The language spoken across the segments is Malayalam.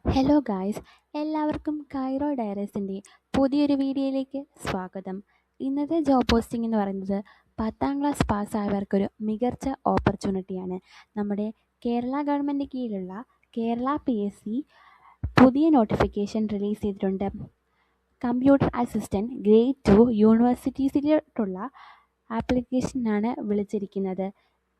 ഹലോ ഗായ്സ്, എല്ലാവർക്കും കൈറോ ഡയറീസിൻ്റെ പുതിയൊരു വീഡിയോയിലേക്ക് സ്വാഗതം. ഇന്നത്തെ ജോബ് പോസ്റ്റിംഗ് എന്ന് പറയുന്നത് 10ാം ക്ലാസ് പാസ്സായവർക്കൊരു മികച്ച ഓപ്പർച്യൂണിറ്റിയാണ്. നമ്മുടെ കേരള ഗവൺമെൻറ് കീഴിലുള്ള കേരള PSC പുതിയ നോട്ടിഫിക്കേഷൻ റിലീസ് ചെയ്തിട്ടുണ്ട്. കമ്പ്യൂട്ടർ അസിസ്റ്റൻറ്റ് ഗ്രേഡ് 2 യൂണിവേഴ്സിറ്റീസിലോട്ടുള്ള ആപ്ലിക്കേഷനാണ് വിളിച്ചിരിക്കുന്നത്.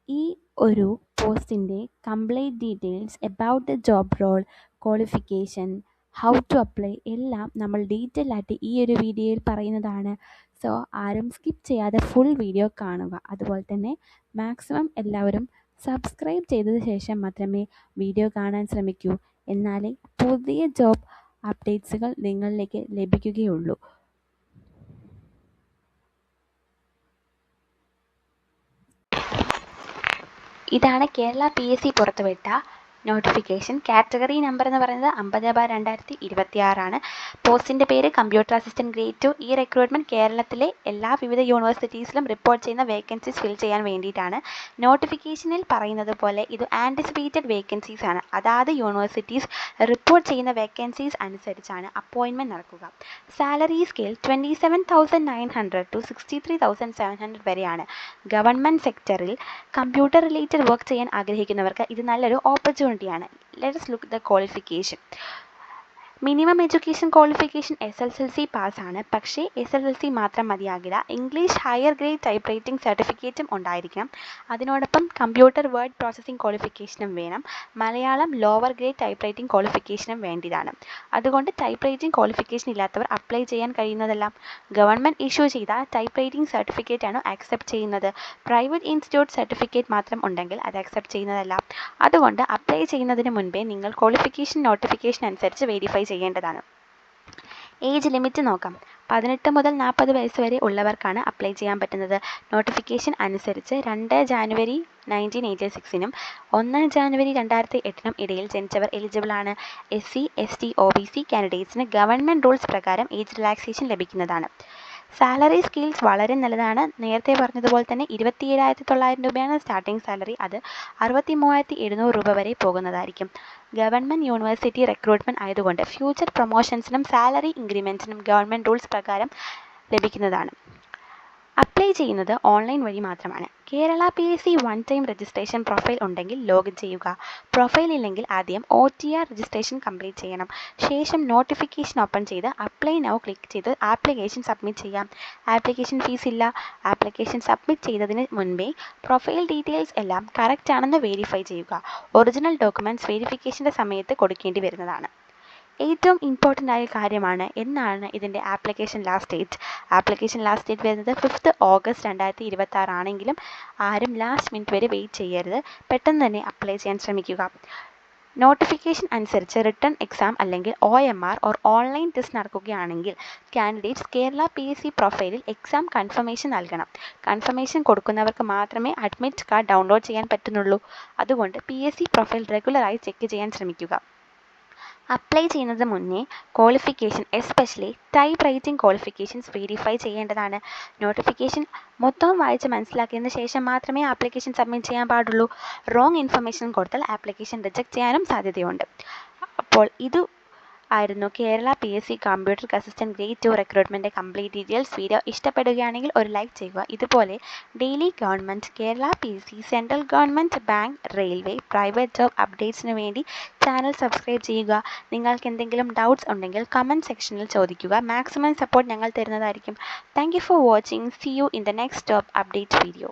ഈ ഒരു പോസ്റ്റിൻ്റെ complete details about the job role, qualification, how to apply എല്ലാം നമ്മൾ ഡീറ്റെയിൽ ആയിട്ട് ഈ ഒരു വീഡിയോയിൽ പറയുന്നതാണ്. സോ ആരും സ്കിപ്പ് ചെയ്യാതെ ഫുൾ വീഡിയോ കാണുക. അതുപോലെ തന്നെ മാക്സിമം എല്ലാവരും സബ്സ്ക്രൈബ് ചെയ്തതിന് ശേഷം മാത്രമേ വീഡിയോ കാണാൻ ശ്രമിക്കൂ. എന്നാലേ പുതിയ ജോബ് അപ്ഡേറ്റ്സുകൾ നിങ്ങളിലേക്ക് ലഭിക്കുകയുള്ളൂ. ഇതാണ് കേരള PSC പുറത്തുവിട്ട നോട്ടിഫിക്കേഷൻ. കാറ്റഗറി നമ്പർ എന്ന് പറയുന്നത് 50/2026 പോസ്റ്റിൻ്റെ പേര് കമ്പ്യൂട്ടർ അസിസ്റ്റൻറ്റ് ഗ്രേഡ് 2. ഈ റിക്രൂട്ട്മെൻറ്റ് കേരളത്തിലെ എല്ലാ വിവിധ യൂണിവേഴ്സിറ്റീസിലും റിപ്പോർട്ട് ചെയ്യുന്ന വേക്കൻസീസ് ഫിൽ ചെയ്യാൻ വേണ്ടിയിട്ടാണ്. നോട്ടിഫിക്കേഷനിൽ പറയുന്നത് പോലെ ഇത് ആൻറ്റിസിപ്പേറ്റഡ് വേക്കൻസീസ് ആണ്. അതാത് യൂണിവേഴ്സിറ്റീസ് റിപ്പോർട്ട് ചെയ്യുന്ന വേക്കൻസീസ് അനുസരിച്ചാണ് അപ്പോയിൻമെൻറ്റ് നടക്കുക. സാലറി സ്കെയിൽ 27,900 to 63,700 വരെയാണ്. ഗവൺമെൻറ് സെക്ടറിൽ കമ്പ്യൂട്ടർ റിലേറ്റഡ് വർക്ക് ചെയ്യാൻ ആഗ്രഹിക്കുന്നവർക്ക് ഇത് നല്ലൊരു ഓപ്പർച്യൂണിറ്റിയാണ്. Let us look the qualification. Minimum education qualification SSLC പാസ്സാണ്. പക്ഷേ SSLC മാത്രം മതിയാകില്ല. English higher grade type writing സർട്ടിഫിക്കറ്റും ഉണ്ടായിരിക്കണം. അതിനോടൊപ്പം കമ്പ്യൂട്ടർ വേർഡ് പ്രോസസ്സിംഗ് ക്വാളിഫിക്കേഷനും വേണം. Malayalam lower grade type writing ക്വാളിഫിക്കേഷനും വേണ്ടിയതാണ്. അതുകൊണ്ട് ടൈപ്പ് റൈറ്റിംഗ് ക്വാളിഫിക്കേഷൻ ഇല്ലാത്തവർ അപ്ലൈ ചെയ്യാൻ കഴിയുന്നതെല്ലാം ഗവൺമെൻറ് ഇഷ്യൂ ചെയ്ത ടൈപ്പ് റൈറ്റിംഗ് സർട്ടിഫിക്കറ്റാണ് ആക്സെപ്റ്റ് ചെയ്യുന്നത്. പ്രൈവറ്റ് ഇൻസ്റ്റിറ്റ്യൂട്ട് സർട്ടിഫിക്കറ്റ് മാത്രം ഉണ്ടെങ്കിൽ അത് ആക്സെപ്റ്റ് ചെയ്യുന്നതല്ല. അതുകൊണ്ട് അപ്ലൈ ചെയ്യുന്നതിന് മുൻപേ നിങ്ങൾ ക്വാളിഫിക്കേഷൻ നോട്ടിഫിക്കേഷൻ അനുസരിച്ച് വെരിഫൈ ചെയ്യേണ്ടതാണ്. ഏജ് ലിമിറ്റ് നോക്കാം. 18 മുതൽ 40 വയസ്സ് വരെ ഉള്ളവർക്കാണ് അപ്ലൈ ചെയ്യാൻ പറ്റുന്നത്. നോട്ടിഫിക്കേഷൻ അനുസരിച്ച് 2 ജാനുവരി 1986 1 ജാനുവരി 2008 ഇടയിൽ ജനിച്ചവർ എലിജിബിളാണ്. SC, ST, OBC കാൻഡിഡേറ്റ്സിന് ഗവൺമെൻറ് റൂൾസ് പ്രകാരം ഏജ് റിലാക്സേഷൻ ലഭിക്കുന്നതാണ്. സാലറി സ്കെയിൽസ് വളരെ നല്ലതാണ്. നേരത്തെ പറഞ്ഞതുപോലെ തന്നെ 27,900 രൂപയാണ് സ്റ്റാർട്ടിംഗ് സാലറി. അത് 63,700 രൂപ വരെ പോകുന്നതായിരിക്കും. ഗവൺമെൻറ് യൂണിവേഴ്സിറ്റി റിക്രൂട്ട്മെൻറ്റ് ആയതുകൊണ്ട് ഫ്യൂച്ചർ പ്രൊമോഷൻസിനും സാലറി ഇൻക്രിമെൻറ്റ്സിനും ഗവൺമെൻറ് റൂൾസ് പ്രകാരം ലഭിക്കുന്നതാണ്. അപ്ലൈ ചെയ്യുന്നത് ഓൺലൈൻ വഴി മാത്രമാണ്. Kerala PSC one time registration profile ഉണ്ടെങ്കിൽ ലോഗിൻ ചെയ്യുക. പ്രൊഫൈൽ ഇല്ലെങ്കിൽ ആദ്യം OTR രജിസ്ട്രേഷൻ കംപ്ലീറ്റ് ചെയ്യണം. ശേഷം നോട്ടിഫിക്കേഷൻ ഓപ്പൺ ചെയ്ത് അപ്ലൈ നൗ ക്ലിക്ക് ചെയ്ത് ആപ്ലിക്കേഷൻ സബ്മിറ്റ് ചെയ്യാം. ആപ്ലിക്കേഷൻ ഫീസ് ഇല്ല. ആപ്ലിക്കേഷൻ സബ്മിറ്റ് ചെയ്തതിന് മുൻപേ പ്രൊഫൈൽ ഡീറ്റെയിൽസ് എല്ലാം കറക്റ്റ് ആണെന്ന് വെരിഫൈ ചെയ്യുക. ഒറിജിനൽ ഡോക്യുമെൻറ്റ്സ് വെരിഫിക്കേഷൻ്റെ സമയത്ത് കൊടുക്കേണ്ടി വരുന്നതാണ്. ഏറ്റവും ഇമ്പോർട്ടൻ്റ് ആയ കാര്യമാണ് എന്നാണ് ഇതിൻ്റെ application last date. Application last date വരുന്നത് 5th ഓഗസ്റ്റ് 2026 ആണെങ്കിലും ആരും ലാസ്റ്റ് മിനിറ്റ് വരെ വെയിറ്റ് ചെയ്യരുത്. പെട്ടെന്ന് തന്നെ അപ്ലൈ ചെയ്യാൻ ശ്രമിക്കുക. നോട്ടിഫിക്കേഷൻ അനുസരിച്ച് റിട്ടൺ എക്സാം അല്ലെങ്കിൽ OMR ഓർ ഓൺലൈൻ ടെസ്റ്റ് നടക്കുകയാണെങ്കിൽ കാൻഡിഡേറ്റ്സ് കേരള PSC പ്രൊഫൈലിൽ എക്സാം കൺഫർമേഷൻ നൽകണം. കൺഫർമേഷൻ കൊടുക്കുന്നവർക്ക് മാത്രമേ അഡ്മിറ്റ് കാർഡ് ഡൗൺലോഡ് ചെയ്യാൻ പറ്റുന്നുള്ളൂ. അതുകൊണ്ട് PSC പ്രൊഫൈൽ റെഗുലറായി ചെക്ക് ചെയ്യാൻ ശ്രമിക്കുക. അപ്ലൈ ചെയ്യുന്നത് മുന്നേ qualification especially type writing qualifications verify ചെയ്യേണ്ടതാണ്. നോട്ടിഫിക്കേഷൻ മൊത്തം വായിച്ച് മനസ്സിലാക്കിയതിന് ശേഷം മാത്രമേ ആപ്ലിക്കേഷൻ സബ്മിറ്റ് ചെയ്യാൻ പാടുള്ളൂ. റോങ് ഇൻഫർമേഷൻ കൊടുത്താൽ ആപ്ലിക്കേഷൻ റിജക്റ്റ് ചെയ്യാനും സാധ്യതയുണ്ട്. അപ്പോൾ ഇത് ആയിരുന്നു Kerala PSC computer assistant grade 2 recruitment complete details. Video ഇഷ്ടപ്പെടുകയാണെങ്കിൽ ഒരു ലൈക്ക് ചെയ്യുക. ഇതുപോലെ daily government, Kerala PSC, central government, bank, railway, private job അപ്ഡേറ്റ്സിന് വേണ്ടി ചാനൽ സബ്സ്ക്രൈബ് ചെയ്യുക. നിങ്ങൾക്ക് എന്തെങ്കിലും ഡൗട്ട്സ് ഉണ്ടെങ്കിൽ കമൻറ്റ് സെക്ഷനിൽ ചോദിക്കുക. മാക്സിമം സപ്പോർട്ട് ഞങ്ങൾ തരുന്നതായിരിക്കും. Thank you for watching. See you in the next job update video.